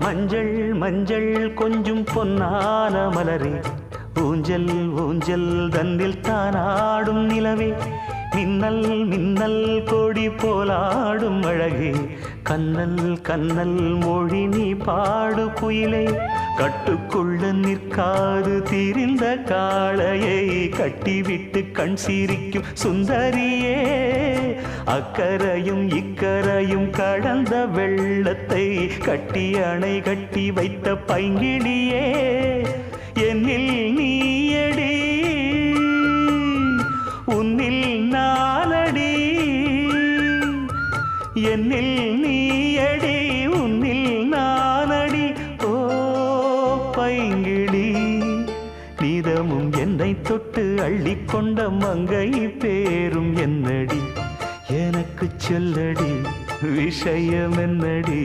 மஞ்சள் மஞ்சள் கொஞ்சம் பொன்னான மலரே ஊஞ்சல் ஊஞ்சல் தன்னில் தானாடும் நிலவே மின்னல் மின்னல் கொடி போலாடும் அழகே கண்ணல் கண்ணல் மொழி நீ பாடு குயிலே கட்டுக்குள்ள நிற்காது திரிந்த காளையை கட்டிவிட்டு கண் சிரிக்கும் சுந்தரியே அக்கரையும் இக்கரையும் கடந்த வெள்ளத்தை கட்டி அணை கட்டி வைத்த பைங்கிளியே என்னில் நீயடி உன்னில் நானடி என்னில் நீயடி உன்னில் நானடி ஓ பைங்கிளி நீதமும் என்னை தொட்டு அள்ளிக்கொண்ட மங்கை பேரும் என்னடி எனக்கு சொல்லடி விஷயம் என்னடி